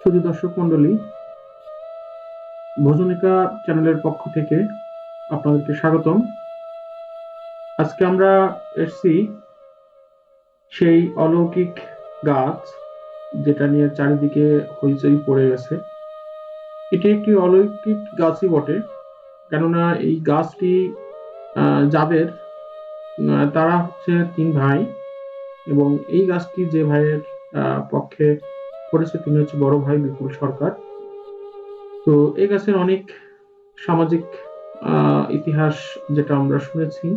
সুধী দর্শক মন্ডলী, ভোজনিকা চ্যানেলের পক্ষ থেকে আপনাদেরকে স্বাগতম। আজকে আমরা এসেছি সেই অলৌকিক গাছ যেটা নিয়ে চারিদিকে হইচই পড়ে গেছে। এটি একটি অলৌকিক গাছই বটে, কেননা এই গাছটি যাদের তারা হচ্ছে 3 ভাই, এবং এই গাছটি যে ভাইয়ের পক্ষে করেছে তিনি হচ্ছে বড় ভাই বিপুল সরকার। তো এই গাছের অনেক সামাজিক ইতিহাস যেটা আমরা শুনেছি,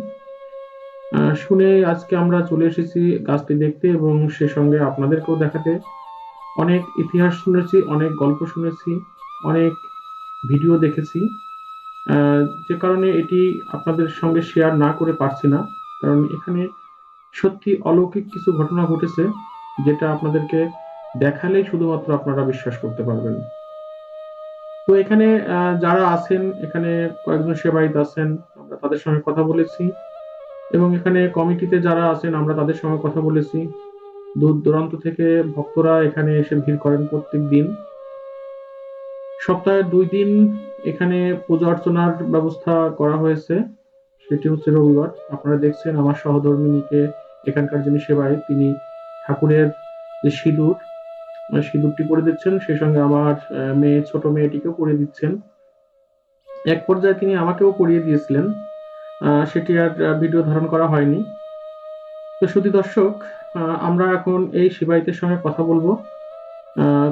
শুনে আজকে আমরা চলে এসেছি গাছটি দেখতে এবং সে সঙ্গে আপনাদেরকেও দেখাতে। অনেক ইতিহাস শুনেছি, অনেক গল্প শুনেছি, অনেক ভিডিও দেখেছি, যে কারণে এটি আপনাদের সঙ্গে শেয়ার না করে পারছি না, কারণ এখানে সত্যি অলৌকিক কিছু ঘটনা ঘটেছে যেটা আপনাদেরকে দেখালেই শুধুমাত্র আপনারা বিশ্বাস করতে পারবেন। তো এখানে যারা আছেন, এখানে কয়েকজন সেবায়িত আছেন, আমরা তাদের সঙ্গে কথা বলেছি, এবং এখানে কমিটিতে যারা আছেন আমরা তাদের সঙ্গে কথা বলেছি। দূর দূরান্ত থেকে ভক্তরা এখানে এসে ভিড় করেন প্রত্যেক দিন। সপ্তাহে 2 দিন এখানে পূজা অর্চনার ব্যবস্থা করা হয়েছে, সেটি হচ্ছে রবিবার। আপনারা দেখছেন আমার সহধর্মিনীকে, এখানকার যিনি সেবায়িত, তিনি ঠাকুরের যে সিঁদুরটি পরে দিচ্ছেন, সেই সঙ্গে আমার ছোট মেয়েটিকেও পরিয়ে দিচ্ছেন। এক পর্যায়ে তিনি আমাকেও পরিয়ে দিয়েছিলেন, সেটি আর ভিডিও ধারণ করা হয়নি। তো সুধী দর্শক, আমরা এখন এই সেবায়িতের সঙ্গে কথা বলবো।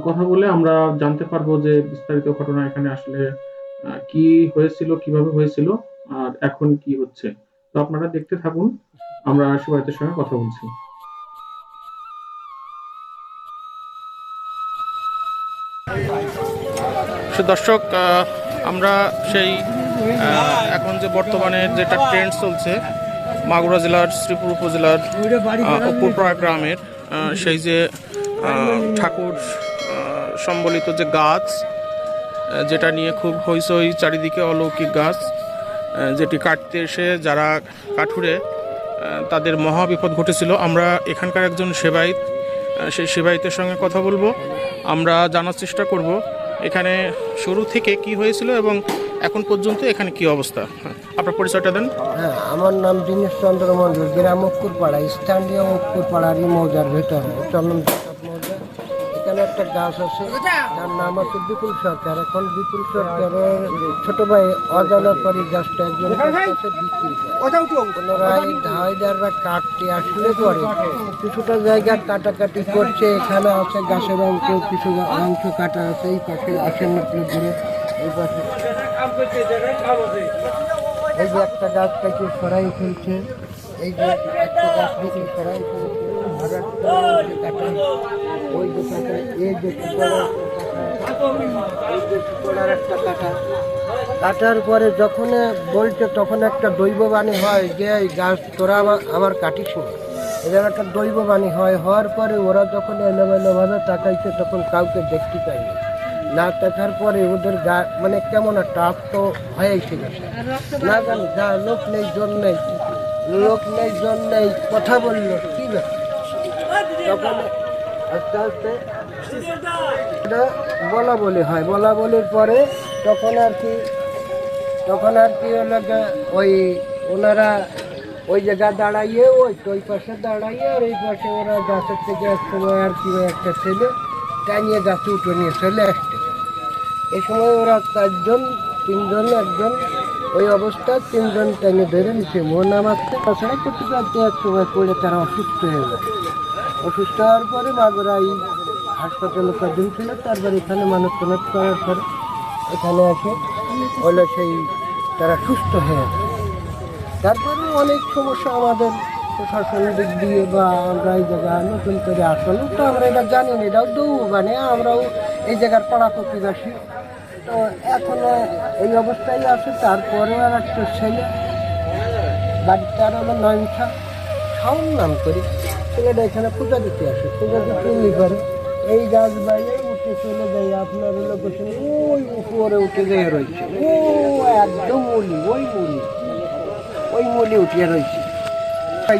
কথা বলে আমরা জানতে পারবো যে বিস্তারিত ঘটনা এখানে আসলে কি হয়েছিল, কিভাবে হয়েছিল, আর এখন কি হচ্ছে। তো আপনারা দেখতে থাকুন, আমরা সেবায়িতের সঙ্গে কথা বলছি। দর্শক, আমরা সেই এখন যে বর্তমানে যেটা ট্রেন্ড চলছে মাগুরা জেলার শ্রীপুর উপজেলার অপুরপাড়া গ্রামের সেই যে ঠাকুর সম্বলিত যে গাছ, যেটা নিয়ে খুব হইচই চারিদিকে, অলৌকিক গাছ যেটি কাটতে এসে যারা কাঠুরে তাদের মহা বিপদ ঘটেছিল। আমরা এখানকার একজন সেবায়িত, সেই সেবায়িতের সঙ্গে কথা বলবো, আমরা জানার চেষ্টা করব এখানে শুরু থেকে কি হয়েছিল এবং এখন পর্যন্ত এখানে কি অবস্থা। আপনার পরিচয়টা দেন। হ্যাঁ, আমার নাম দীনেশ চন্দ্র মন্ডল, গ্রাম অক্ষরপাড়া, স্থানীয় অক্ষরপাড়ারই মৌজার ভেতরে চন্দন মৌজা। এখানে একটা গাছ আছে, তার নাম আছে বিপুল সরকার। এখন বিপুল সরকারের ছোট ভাই অজানা পরি গাছটা একজন কাছে বিক্রি করে। পুনরায় ধাইদাররা কাটতে আসলে পরে কিছুটা জায়গা কাটাকাটি করছে। এখানে আছে গাছের অংশ, কিছু অংশ কাটা আছে। এই পাশে আসেন আপনি ঘুরে, এই পাশে এই যে একটা গাছ থেকে সরাই ফেলছে, এই যে একটা গাছ থেকে সরাই ফেলছে, ওই যে কাটা, এই যে টুকরার একটা কাটা কাটার পরে যখন বলছে তখন একটা দৈববাণী হয় যে এই গাছ তোরা আমার কাটিস না, এদের একটা দৈববাণী হয়। হওয়ার পরে ওরা যখন এলোমেলোভাবে তাকাইছে তখন কাউকে দেখতে পাইনি। না দেখার পরে ওদের গা মানে কেমন একটা আত্ম হয়েছে গেছে, না জানি যা লোক নেই জন নেই, লোক নেই জন নেই, কথা বললো ঠিক আছে। তখন আস্তে আস্তে এটা বলা বলি হয়, বলা বলির পরে তখন আর কি হলো ওই ওনারা ওই জায়গা দাঁড়াইয়ে ওই পাশে দাঁড়াইয়ে, আর এই পাশে ওরা গাছের থেকে এক সময় আর কি একটা ছেলে টানিয়ে গাছে উঠে নিয়ে চলে আসছে। এই সময় ওরা 4 জন 3 জন, একজন ওই অবস্থায় 3 জন টেনে ধরে নিচ্ছে। মন নামাচ্ছে তাছাড়া করতে করতে এক সময় পড়ে তারা অসুস্থ হয়ে যায়। অসুস্থ হওয়ার পরে মাগুরাই হাসপাতালে কদিন ছিল, তারপর এখানে মানুষ টনক করার পরে এখানে আসে হলো সেই তারা সুস্থ হয়ে যায়। তারপরে অনেক সমস্যা আমাদের প্রশাসনের দিক দিয়ে, বা আমরা এই জায়গায় নতুন করে আসলো তো আমরা এটা জানি না, এটাও দৌ মানে আমরাও এই জায়গার পাড়া প্রতিবাসী। তো এখন এই অবস্থায় আছে। তারপরে আর একটা ছেলে বাড়িতে আর হলো নয়নছা শাওন নাম করে, ছেলেটা এখানে পূজা দিতে আসে, পূজা দিতে উনি করে এই গাছ বাইরে উঠে চলে যায়। আপনার হলো বসে ওই উপরে উঠে গিয়ে রয়েছে, ও একদম ওই মুলি উঠিয়ে রয়েছে।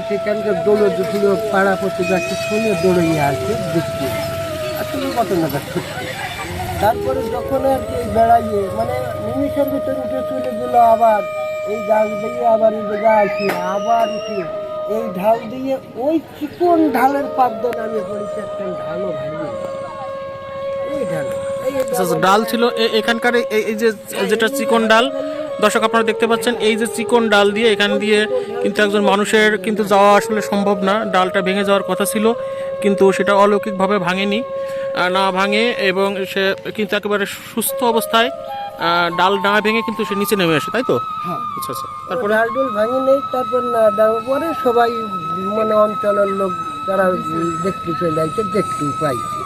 সেখানকার দৌড়ে পাড়া প্রতিবাসী শুনে দৌড়িয়ে আসে দেখতে। আসলে ঘটনাটা সত্যি। তারপরে যখন আর কি বেড়াইয়ে মানে নিমিষের ভিতরে উঠে চলে গেল, আবার এই গাছ দিয়ে আবার এই জায়গা আসি, আবার উঠে এই ঢাল দিয়ে ওই চিকন ঢালের পাদ্য নামে পড়েছে, একটা ঢালও ভাঙিয়ে এই ঢাল ডাল ছিল এখানকার এই যে যেটা চিকন ডাল, দর্শক আপনারা দেখতে পাচ্ছেন এই যে চিকন ডাল দিয়ে এখান দিয়ে কিন্তু একজন মানুষের কিন্তু যাওয়া আসলে সম্ভব না। ডালটা ভেঙে যাওয়ার কথা ছিল কিন্তু সেটা অলৌকিকভাবে ভাঙেনি, না ভাঙে এবং সে কিন্তু একেবারে সুস্থ অবস্থায় ডাল না ভেঙে কিন্তু সে নিচে নেমে আসে, তাই তো? হ্যাঁ, আচ্ছা আচ্ছা। তারপরে ডাল ডুল ভাঙে নেই, তারপর না ডাঙার পরে সবাই মানে অঞ্চলের লোক যারা দেখতে চলে আসছে, দেখতেও পাইছে।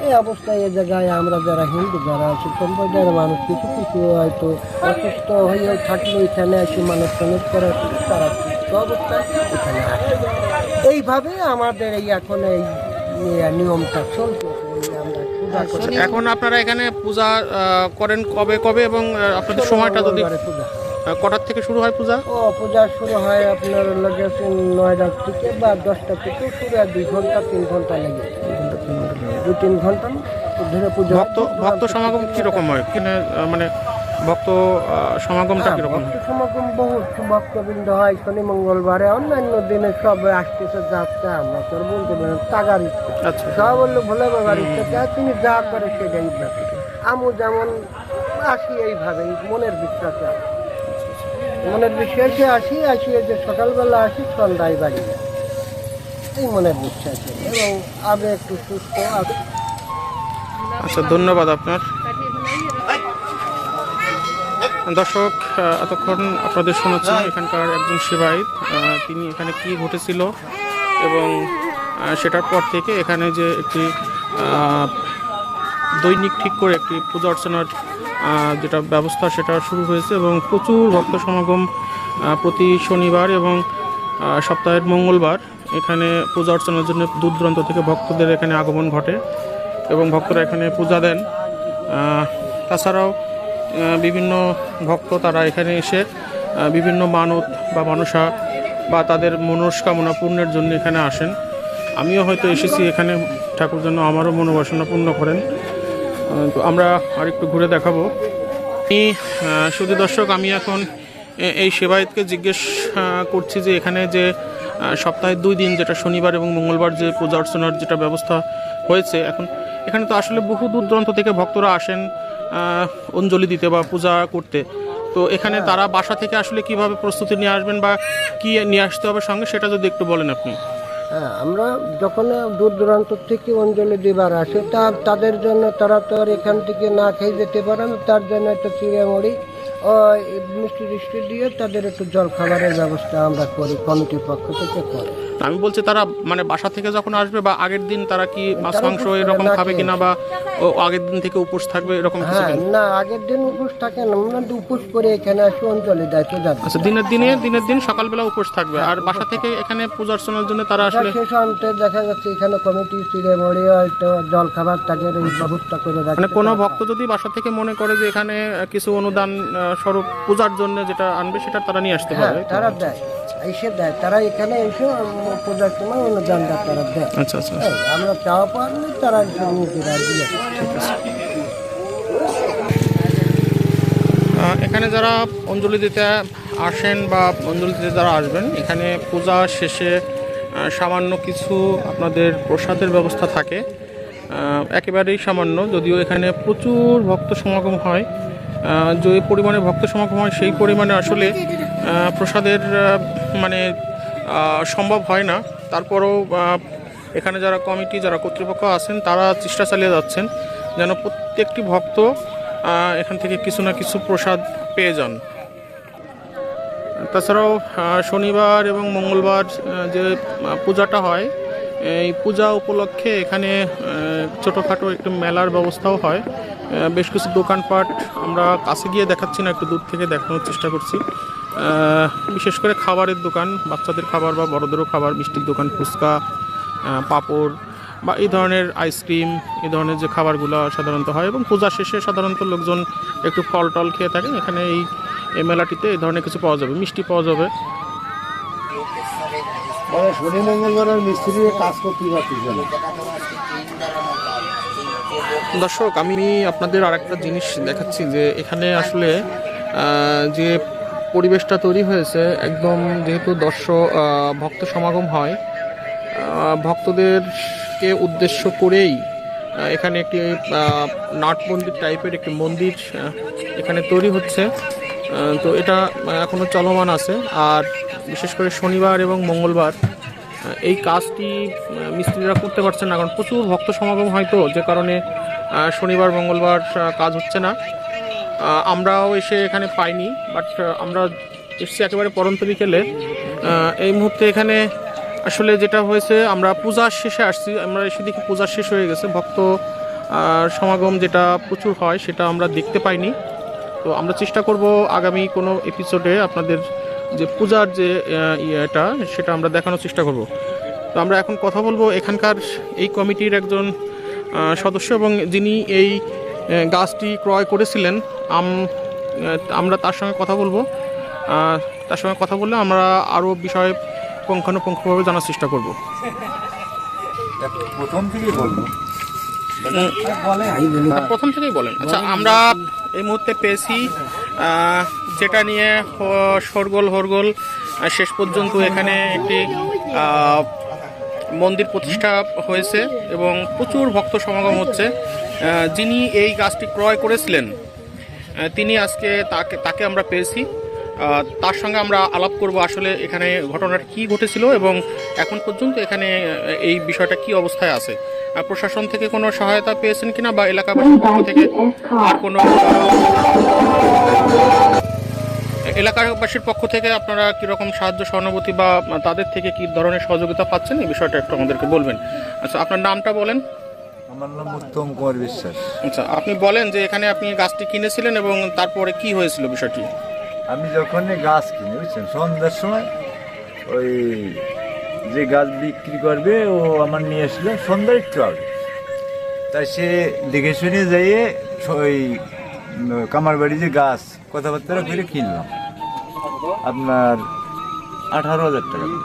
এই অবস্থায় এ জায়গায় আমরা যারা হিন্দু যারা আছি সম্প্রদায়ের মানুষ কিছু কিছু হয়তো অসুস্থ হয়েও থাকলে এখানে এসে মানুষ সনদ করার তারা সুস্থ অবস্থায় এখানে আসে। এইভাবে আমাদের এই এখন এই নিয়মটা চলছে। আমরা পূজা করি। এখন আপনারা এখানে পূজা করেন কবে কবে এবং আপনাদের সময়টা যদি পূজা কটার থেকে শুরু হয় পূজা? পূজা শুরু হয় আপনার লাগে 9টা থেকে বা 10টা থেকে শুরু হয়, 2 ঘন্টা 3 ঘন্টা লাগে, 2-3 ঘন্টা ধরে পূজা। ভক্ত সমাগম কিরকম হয় কিনা, মানে ভক্ত সমাগমটা কিরকম? ভক্ত সমাগম বহুত ভক্তবৃন্দ হয় শনি মঙ্গলবারে, অন্যান্য দিনে সব আসতেছে যাচ্ছে। আমরা তোর বলতে পারেন টাকার ইচ্ছে, আচ্ছা সব বললো ভোলে বাবার ইচ্ছে, যা তিনি যা করে সেটাই ব্যাপার। আমু যেমন আসি এইভাবে মনের বিশ্বাসে আসি, মনের বিশ্বাসে আসি, আসিয়ে যে সকালবেলা আসি সন্ধ্যায় বাড়ি যায়, এই মনের বিশ্বাসে, এবং আমি একটু সুস্থ আছি। আচ্ছা, ধন্যবাদ আপনার। দর্শক, এতক্ষণ আপনাদের শোনাচ্ছেন এখানকার একজন সেবায়িত, তিনি এখানে কি ঘটেছিল এবং সেটার পর থেকে এখানে যে একটি দৈনিক ঠিক করে একটি পূজা অর্চনার যেটা ব্যবস্থা সেটা শুরু হয়েছে এবং প্রচুর ভক্ত সমাগম প্রতি শনিবার এবং সপ্তাহের মঙ্গলবার এখানে পূজা অর্চনার জন্য দূর দূরান্ত থেকে ভক্তদের এখানে আগমন ঘটে এবং ভক্তরা এখানে পূজা দেন। তাছাড়াও বিভিন্ন ভক্ত তারা এখানে এসে বিভিন্ন মানত বা মানসা বা তাদের মনস্কামনা পূর্ণের জন্য এখানে আসেন। আমিও হয়তো এসেছি এখানে, ঠাকুর যেন আমারও মনোবাসনা পূর্ণ করেন। তো আমরা আরেকটু ঘুরে দেখাবো। শুধু দর্শক, আমি এখন এই সেবায়েতকে জিজ্ঞেস করছি যে এখানে যে সপ্তাহে 2 দিন যেটা শনিবার এবং মঙ্গলবার যে পূজা অর্চনার যেটা ব্যবস্থা হয়েছে, এখন এখানে তো আসলে বহু দূর দূরান্ত থেকে ভক্তরা আসেন অঞ্জলি দিতে বা পূজা করতে। তো এখানে তারা বাসা থেকে আসলে কিভাবে প্রস্তুতি নিয়ে আসবেন বা কি নিয়ে আসতে হবে সঙ্গে, সেটা যদি একটু বলেন আপনি। হ্যাঁ, আমরা যখন দূর দূরান্ত থেকে অঞ্জলি দেবার আসে তাদের জন্য তারা তো আর এখান থেকে না খেয়ে যেতে পারে না, তার জন্য একটা চিড়েমুড়ি মিষ্টি টিষ্টি দিয়ে তাদের একটু জল খাবারের ব্যবস্থা আমরা করি, কমিটির পক্ষ থেকে করি। আমি বলছি তারা মানে বাসা থেকে যখন আসবে বা আগের দিন তারা কি মাছ মাংস এরকম খাবে কিনা বা আগের দিন থেকে উপোস থাকবে এরকম কিছু? হ্যাঁ, না, আগের দিন উপোস থাকে না, আমরা উপোস করে এখানে আসি অঞ্জলি দায়িত্ব যাবে। আচ্ছা, দিনের দিন সকালবেলা উপোস থাকবে আর বাসা থেকে এখানে পূজা অর্চনার জন্য তারা আসলে শেষ অন্তে দেখা যাচ্ছে এখানে কমিটি চিড়েমুড়ি হয়তো জল খাবার তাদের এই ব্যবস্থা করে রাখে। মানে কোনো ভক্ত যদি বাসা থেকে মনে করে যে এখানে কিছু অনুদান স্বরূপ পূজার জন্য যেটা আনবে সেটা তারা নিয়ে আসতে হ্যাঁ, পারবে। তারা দেয়, এসে দেয়, তারা এখানে এসে পূজার সময় অনুদানটা তারা দেয়। আচ্ছা আচ্ছা। আমরা চাওয়া পারলে তারা নিজেরা দিয়ে। এখানে যারা অঞ্জলি দিতে আসেন বা অঞ্জলি দিতে যারা আসবেন, এখানে পূজা শেষে সামান্য কিছু আপনাদের প্রসাদের ব্যবস্থা থাকে, একেবারেই সামান্য, যদিও এখানে প্রচুর ভক্ত সমাগম হয়। যে পরিমাণে ভক্ত সমাগম হয় সেই পরিমাণে আসলে প্রসাদের মানে সম্ভব হয় না। তারপরেও এখানে যারা কমিটি যারা কর্তৃপক্ষ আছেন তারা চেষ্টা চালিয়ে যাচ্ছেন যেন প্রত্যেকটি ভক্ত এখান থেকে কিছু না কিছু প্রসাদ পেয়ে যান। তাছাড়াও শনিবার এবং মঙ্গলবার যে পূজাটা হয়, এই পূজা উপলক্ষে এখানে ছোটোখাটো একটু মেলার ব্যবস্থাও হয়। বেশ কিছু দোকানপাট আমরা কাছে গিয়ে দেখাচ্ছি না, একটু দূর থেকে দেখানোর চেষ্টা করছি। বিশেষ করে খাবারের দোকান, বাচ্চাদের খাবার বা বড়দেরও খাবার, মিষ্টির দোকান, ফুচকা, পাঁপড় বা এই ধরনের আইসক্রিম, এই ধরনের যে খাবারগুলো সাধারণত হয় এবং পূজা শেষে সাধারণত লোকজন একটু ফল টল খেয়ে থাকেন। এখানে এই মেলাটিতে এই ধরনের কিছু পাওয়া যাবে, মিষ্টি পাওয়া যাবে। শনি মঙ্গলবারের মিস্ত্রি কাজ করতে পারতেছে না, দর্শক, আমি আপনাদের আরেকটা জিনিস দেখাচ্ছি যে এখানে আসলে যে পরিবেশটা তৈরি হয়েছে, একদম যেহেতু ভক্ত সমাগম হয়, ভক্তদেরকে উদ্দেশ্য করেই এখানে একটি নাট মন্দির টাইপের একটি মন্দির এখানে তৈরি হচ্ছে। তো এটা এখনো চলমান আছে। আর বিশেষ করে শনিবার এবং মঙ্গলবার এই কাজটি মিস্ত্রিরা করতে পারছেন না, কারণ প্রচুর ভক্ত সমাগম হয়, তো যে কারণে শনিবার মঙ্গলবার কাজ হচ্ছে না। আমরাও এসে এখানে পাইনি, বাট আমরা এসেছি একেবারে পরন্ত বিকেলে। এই মুহূর্তে এখানে আসলে যেটা হয়েছে, আমরা পূজার শেষে আসছি, আমরা এসে দেখি পূজার শেষ হয়ে গেছে, ভক্ত সমাগম যেটা প্রচুর হয় সেটা আমরা দেখতে পাইনি। তো আমরা চেষ্টা করব আগামী কোনো এপিসোডে আপনাদের যে পূজার যে এটা সেটা আমরা দেখানোর চেষ্টা করব। তো আমরা এখন কথা বলবো এখানকার এই কমিটির একজন সদস্য, এবং যিনি এই গাছটি ক্রয় করেছিলেন। আমরা তার সঙ্গে কথা বলবো। তার সঙ্গে কথা বললে আমরা আরও বিষয়ে পুঙ্খানুপুঙ্খভাবে জানার চেষ্টা করব। প্রথম থেকেই বলবো, প্রথম থেকেই বলেন। আচ্ছা, আমরা এই মুহূর্তে পেয়েছি যেটা নিয়ে শোরগোল হরগোল, শেষ পর্যন্ত এখানে একটি মন্দির প্রতিষ্ঠা হয়েছে এবং প্রচুর ভক্ত সমাগম হচ্ছে। যিনি এই গাছটি ক্রয় করেছিলেন তিনি আজকে তাকে আমরা পেয়েছি। তার সঙ্গে আমরা আলাপ করব আসলে এখানে ঘটনাটা কী ঘটেছিল এবং এখন পর্যন্ত এখানে এই বিষয়টা কি অবস্থায় আছে। প্রশাসন থেকে কোনো সহায়তা পেয়েছেন কিনা, বা এলাকাবাসীর পক্ষ থেকে আর কোনো এলাকাবাসীর পক্ষ থেকে আপনারা কীরকম সাহায্য সহানুভূতি বা তাদের থেকে কী ধরনের সহযোগিতা পাচ্ছেন, এই বিষয়টা একটু আমাদেরকে বলবেন। আচ্ছা, আপনার নামটা বলেন। আমার নাম উত্তম কুমার বিশ্বাস। আচ্ছা, আপনি বলেন যে এখানে আপনি গাছটি কিনেছিলেন এবং তারপরে কি হয়েছিল বিষয়টি। আমি যখন গাছ কিনে, বুঝছেন, সন্ধ্যার সময় ওই যে গাছ বিক্রি করবে ও আমার নিয়ে আসলো সন্ধ্যার একটু আগে। তাই সে দেখে শুনে যাইয়ে ওই কামার বাড়ি যে গাছ কথাবার্তা করে কিনলাম আপনার 18,000 টাকা দিয়ে।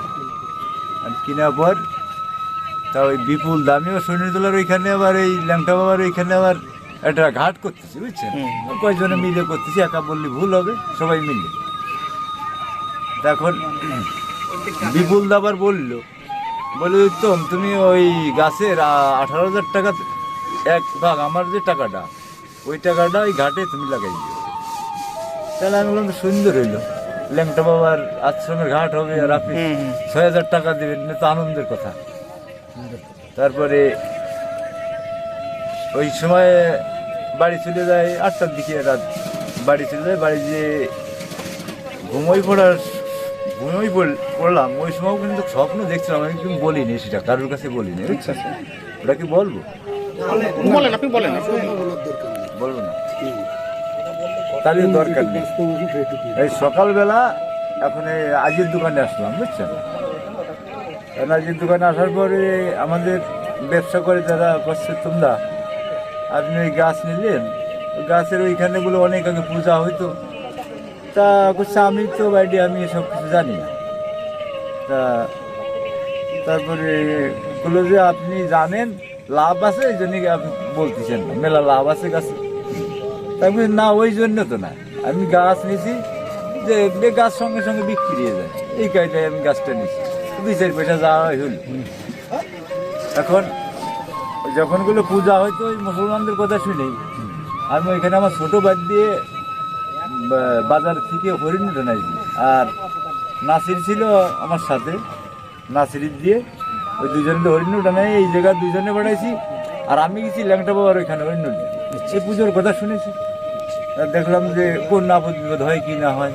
আর কেনার পর তা ওই বিপুল দামিও শনিতলার ওইখানে আবার এই ল্যাংটা বাবার ওইখানে আবার একটা ঘাট করতেছি, বুঝছেন, কয়েকজনে মিলে করতেছি, একা বললে ভুল হবে, সবাই মিলে। এখন বিপুল দাবার বললো উত্তম, তুমি ওই গাছের 18,000 টাকা এক ভাগ আমার যে টাকাটা, ওই টাকাটা ওই ঘাটে তুমি লাগাই দিও। তাহলে আমি বললাম সুন্দর হইলো, ল্যাংটা বাবার আশ্রমের ঘাট হবে আর আপনি 6,000 টাকা দেবেন, তো আনন্দের কথা। তারপরে ওই সময় বাড়ি চলে যায় 8টার দিকে, রাত বাড়ি চলে যায়। বাড়ি যে ঘুমোই পড়লাম, ওই সময় কিন্তু স্বপ্ন দেখছিলাম, আমি কিন্তু বলিনি, সেটা কারোর কাছে বলিনি, বুঝছেন। ওটা কি বলবো? বলেন, আপনি বলেন। বলবো না, তাহলে দরকার নেই। এই সকালবেলা এখন এই আজির দোকানে আসলাম, বুঝছেন। আজির দোকানে আসার পরে আমাদের ব্যবসা করে যারা করছে, তোমরা আপনি ওই গাছ নিলেন, গাছের ওইখানে বলে অনেক আগে পূজা হইতো। তা করছে আমি তো বাইরে, আমি এসব কিছু জানি না। তা তারপরে বললো যে আপনি জানেন লাভ আছে, এই জন্য আপনি বলতেছেন না, মেলা লাভ আছে গাছে। তাই বলি না, ওই জন্য তো না, আমি গাছ নিয়েছি যে গাছ সঙ্গে সঙ্গে বিক্রি হয়ে যায়, এই কাজটাই আমি গাছটা নিয়েছি, 2-4 পয়সা যাওয়া হইল। এখন যখন গুলো পূজা হয়তো ওই মুসলমানদের কথা শুনেই আমি ওইখানে আমার ছোটো বাদ দিয়ে বাজার থেকে হরিণ টানাইছি, আর নাসির ছিল আমার সাথে, নাসির দিয়ে ওই দুজনে হরিণ টানাই এই জায়গায় দুজনে বাড়াইছি। আর আমি গেছি ল্যাংটা বাবার ওইখানে হরিণ, সে পুজোর কথা শুনেছি। দেখলাম যে কোন আপদ বিপদ হয় কি না হয়।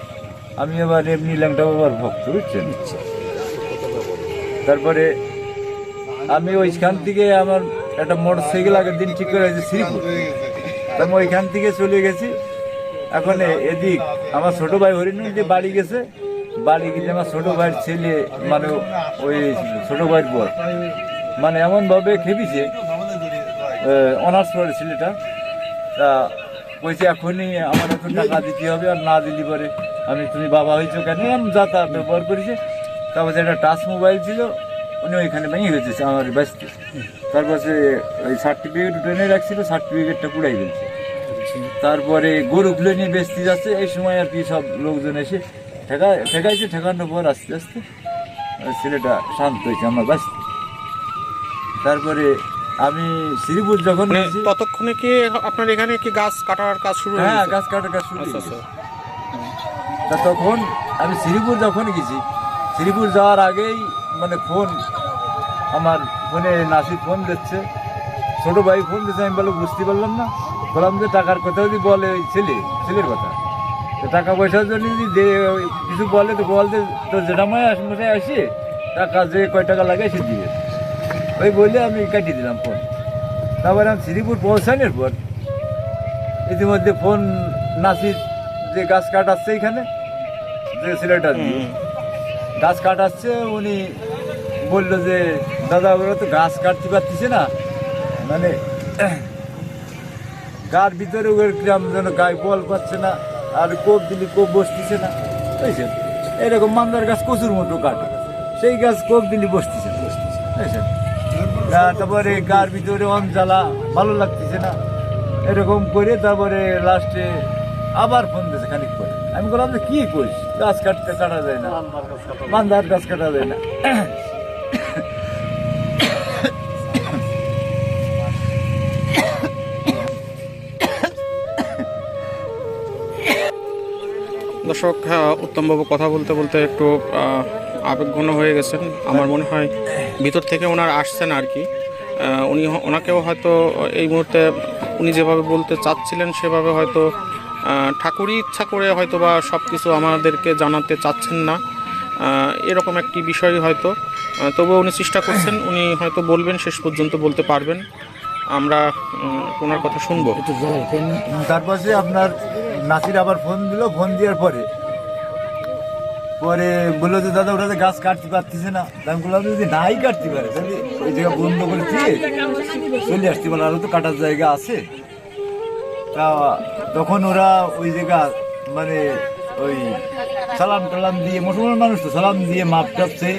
আমি আবার এমনি ল্যাংটা বাবার ভক্ত, বুঝছেন। তারপরে আমি ওইখান থেকে আমার একটা মোটর সাইকেল আগের দিন ঠিক করে আছে শ্রীপুর, আমি ওইখান থেকে চলে গেছি। এখন এদিক আমার ছোটো ভাই হরিণ যে বাড়ি গেছে, বাড়ি গেছে আমার ছোটো ভাইয়ের ছেলে, মানে ওই ছোটো ভাইয়ের পর মানে এমনভাবে খেপিছে, অনার্স পড়ে ছেলেটা। তা কইছে এখনই আমার এত টাকা দিতে হবে, আর না দিলি পরে তুমি বাবা হয়েছো কেন, আমি যাতা ব্যবহার করেছে। তারপরে একটা টাচ মোবাইল ছিল, উনি ওইখানে ভেঙে গেছে আমার ব্যস্ত। তারপরে ওই সার্টিফিকেট উঠে রাখছিল, সার্টিফিকেটটা পুড়াই ফেলছে। তারপরে গরুগুলো নিয়ে বেচতে যাচ্ছে, এই সময় আর কি সব লোকজন এসে ঠেকাইছে। ঠেকানোর পর আস্তে আস্তে ছেলেটা শান্ত হয়েছে আমার ব্যস্ত। তারপরে আমি শ্রীপুর যখন মানে গেছি, ততক্ষণে কি আপনার এখানে কি গাছ কাটার কাজ শুরু হয়ে হ্যাঁ গেছে? গাছ কাটার কাজ শুরু আচ্ছা হয়েছে। আচ্ছা। তা তখন আমি শ্রীপুর যখন গেছি, শ্রীপুর যাওয়ার আগেই মানে ফোন, আমার ফোনে নাসির ফোন দিচ্ছে, ছোট ভাই ফোন দিচ্ছে। আমি বলে বুঝতে পারলাম না, বললাম যে টাকার কথা যদি বলে ওই ছেলের কথা, তো টাকা পয়সার জন্য যদি কিছু বলে তো বলতে তো জেঠামায় মশাই আসি টাকা যে কয় টাকা লাগে সে দিয়ে, ওই বলে আমি কাটিয়ে দিলাম ফোন। তারপরে আমি শ্রীপুর পৌঁছানোর পর ইতিমধ্যে ফোন নাসির যে গাছ কাটাচ্ছে এখানে, যে ছেলেটা দিয়ে গাছ কাটাচ্ছে, উনি বললো যে দাদা ওরা তো গাছ কাটতে পারতেছে না, মানে গার ভিতরে ওর গ্রাম যেন গায়ে বল পাচ্ছে না, আর কোপ দিলে কোপ বসতেছে না, বুঝছেন? এরকম মান্দার গাছ কচুর মতো কাটে, সেই গাছ কোপ দিলে বসতেছে না, বুঝছেন? তারপরে গার ভিতরে জ্বালা ভালো লাগতেছে না, এরকম করে তারপরে লাস্টে আবার ফোন দিয়েছে খানিক পরে। আমি বললাম যে কি করিস, গাছ কাটা যায় না, মান্দার গাছ কাটা যায় না। দর্শক, উত্তমবাবু কথা বলতে বলতে একটু আবেগঘন হয়ে গেছেন। আমার মনে হয় ভিতর থেকে ওনার আসছেন আর কি। ওনাকেও হয়তো এই মুহূর্তে উনি যেভাবে বলতে চাচ্ছিলেন সেভাবে হয়তো ঠাকুরই ইচ্ছা করে হয়তো বা সব কিছু আমাদেরকে জানাতে চাচ্ছেন না, এরকম একটি বিষয় হয়তো। তবুও উনি চেষ্টা করছেন, উনি হয়তো বলবেন, শেষ পর্যন্ত বলতে পারবেন। আমরা ওনার কথা শুনবো। তারপরে আপনার নাসির আবার ফোন দিল, ফোন দেওয়ার পরে বললো যে দাদা ওটা গাছ কাটতে পারতেছে না। আমি বললাম যদি নাই কাটতে পারে তাহলে ওই জায়গা বন্ধ করে দিয়ে চলে আসতে পারে, আরও তো কাটার জায়গা আছে। তা তখন ওরা ওই জায়গা মানে ওই সালাম টালাম দিয়ে, মুসলমান মানুষ তো সালাম দিয়ে মাপ টাপছে,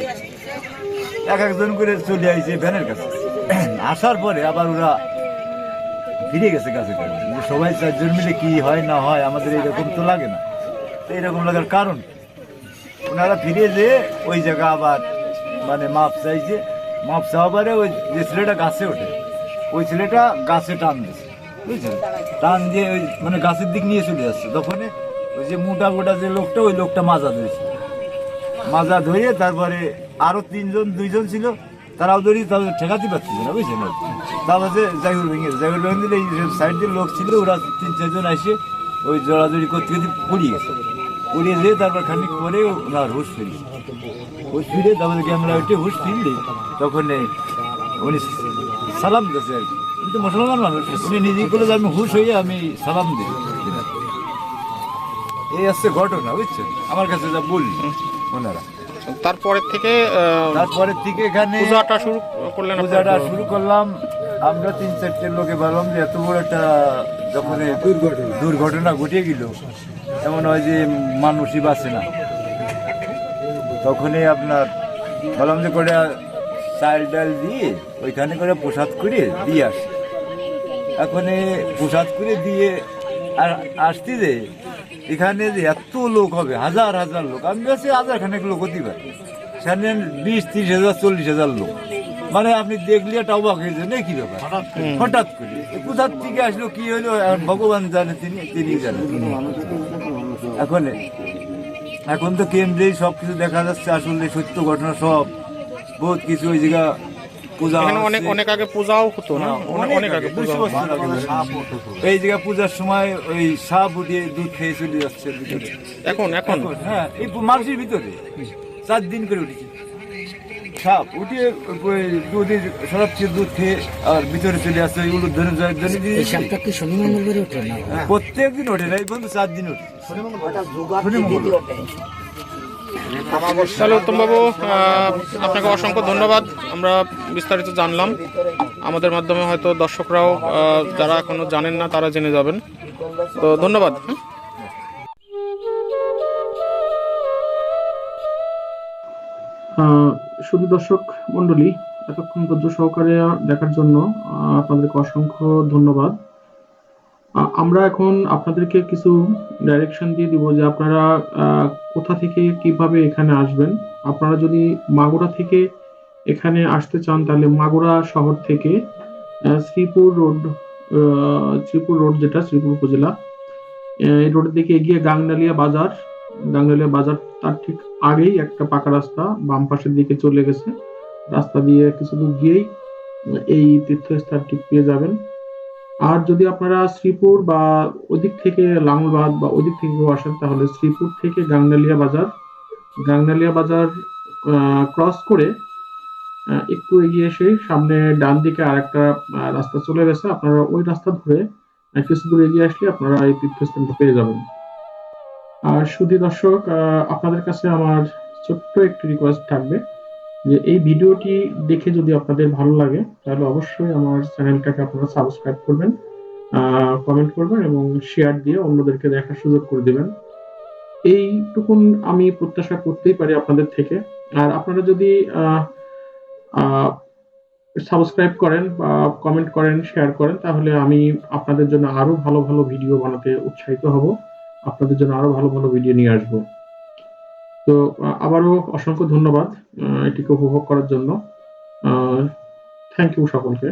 এক একজন করে চলে আসছে ভ্যানের কাছে। আসার পরে আবার ওরা ফিরে গেছে গাছে করে, সবাই চারজন মিলে কি হয় না হয় আমাদের এইরকম তো লাগে না। তো এইরকম লাগার কারণ ওনারা ফিরে যেয়ে ওই জায়গা আবার মানে মাপ চাইছে। মাপ চাওয়া পরে ওই যে ছেলেটা গাছে ওঠে, ওই ছেলেটা গাছে টান দিয়েছে, বুঝছেন? টান দিয়ে ওই মানে গাছের দিক নিয়ে চলে যাচ্ছে। তখন ওই যে মোটা গোটা যে লোকটা, ওই লোকটা মাজা ধরেছে। মাজা ধরে তারপরে আরো দুইজন ছিল, তারাও ধরি, তাদের ঠেকাতে পারছিল না, বুঝছেন? তারপরে জায়গা ভেঙে দিলে এই সাইড দিয়ে লোক ছিল, ওরা 3-4 এসে ওই জড়াজড়ি করতে করতে পড়িয়ে গেছে। পড়িয়ে যেয়ে তারপর খানিক পরে ওনার হুশ ফিরেছে। হুশ ফিরে তারপরে ক্যামেরা উঠে হুশ ফিরলে তখন উনি সালাম দিয়েছে আর কি। কিন্তু মুসলমান মানুষ, উনি নিজেই বলে যে আমি হুশ হয়ে আমি সালাম দিই। এই আসছে ঘটনা, বুঝছেন? আমার কাছে যা বললি ওনারা। তারপরের থেকে এখানে পূজাটা শুরু করলেন। পূজাটা শুরু করলাম আমরা 3-4টে লোকে বললাম যে এত বড় একটা যখন দুর্ঘটনা ঘটে গেল, এমন হয় যে মানুষই বাঁচে না, তখনই আপনার বললাম যে করে চাল ডাল দিয়ে ওইখানে করে প্রসাদ করে দিয়ে আসি। এখন প্রসাদ করে দিয়ে আসতে যে এখানে যে এত লোক হবে, হাজার হাজার লোক, আমি কাছে 1000 খানেক লোক হতে পারে, সেখানে 20-30 হাজার 40 হাজার লোক, মানে আপনি দেখলে একটা অবাক হয়ে যান, কি ব্যাপার হঠাৎ করে কোথার থেকে আসলো, কি হলো ভগবান জানে, তিনি জানেন। এখন তো কেন্দ্রেই সব কিছু দেখা যাচ্ছে, আসলে সত্য ঘটনা সব বহুত কিছু। ওই জায়গা পূজা অনেক আগে পূজাও হতো না, অনেক আগে পূজা হতো। এই জায়গা পূজার সময় ওই সাপ উঠিয়ে দুধ খেয়ে চলে যাচ্ছে এখন হ্যাঁ, এই মানুষের ভিতরে 4 দিন করে উঠেছে সাপ, উঠিয়ে দুধের সরাচ্ছে, দুধ খেয়ে আর ভিতরে চলে আসছে। ওইগুলো ধরে প্রত্যেক দিন ওঠে না, এই বন্ধু 4 দিন ওঠে। তাহলে উত্তমবাবু, আপনাকে অসংখ্য ধন্যবাদ। আমরা বিস্তারিত জানলাম, আমাদের মাধ্যমে হয়তো দর্শকরাও যারা এখনো জানেন না তারা জেনে যাবেন। তো ধন্যবাদ। শুধু দর্শক মণ্ডলী, এতক্ষণ ধৈর্য সহকারে দেখার জন্য আপনাদেরকে অসংখ্য ধন্যবাদ। আমরা এখন আপনাদেরকে কিছু ডাইরেকশন দিয়ে দিব যে আপনারা কোথা থেকে কিভাবে এখানে আসবেন। আপনারা যদি মাগুরা থেকে এখানে আসতে চান তাহলে মাগুরা শহর থেকে শ্রীপুর রোড যেটা শ্রীপুর উপজেলা, এই রোডের দিকে এগিয়ে গাংনালিয়া বাজার তার ঠিক আগেই একটা পাকা রাস্তা বাম পাশের দিকে চলে গেছে। রাস্তা দিয়ে কিছু দূর গিয়েই এই তীর্থস্থানটি পেয়ে যাবেন। আর যদি আপনারা শ্রীপুর বা ওদিক থেকে লাঙ্গলবাদ বা ওদিক থেকে কেউ আসেন তাহলে শ্রীপুর থেকে গাংনালিয়া বাজার ক্রস করে একটু এগিয়ে এসে সামনে ডান দিকে আরেকটা রাস্তা চলে গেছে, আপনারা ওই রাস্তা ধরে কিছু দূর এগিয়ে আসলে আপনারা এই তীর্থস্থানটা পেয়ে যাবেন। আর শুধু দর্শক, আপনাদের কাছে আমার ছোট্ট একটি রিকোয়েস্ট থাকবে যে এই ভিডিওটি দেখে যদি আপনাদের ভালো লাগে তাহলে অবশ্যই আমার চ্যানেলটাকে আপনারা সাবস্ক্রাইব করবেন, কমেন্ট করবেন এবং শেয়ার দিয়ে অন্যদেরকে দেখার সুযোগ করে দিবেন। এইটুকুন আমি প্রত্যাশা করতেই পারি আপনাদের থেকে। আর আপনারা যদি সাবস্ক্রাইব করেন বা কমেন্ট করেন, শেয়ার করেন, তাহলে আমি আপনাদের জন্য আরো ভালো ভালো ভিডিও বানাতে উৎসাহিত হব, আপনাদের জন্য আরো ভালো ভালো ভিডিও নিয়ে আসবো। তো আবারও অসংখ্য ধন্যবাদ এটিকে উপভোগ করার জন্য। থ্যাংক ইউ সকলকে।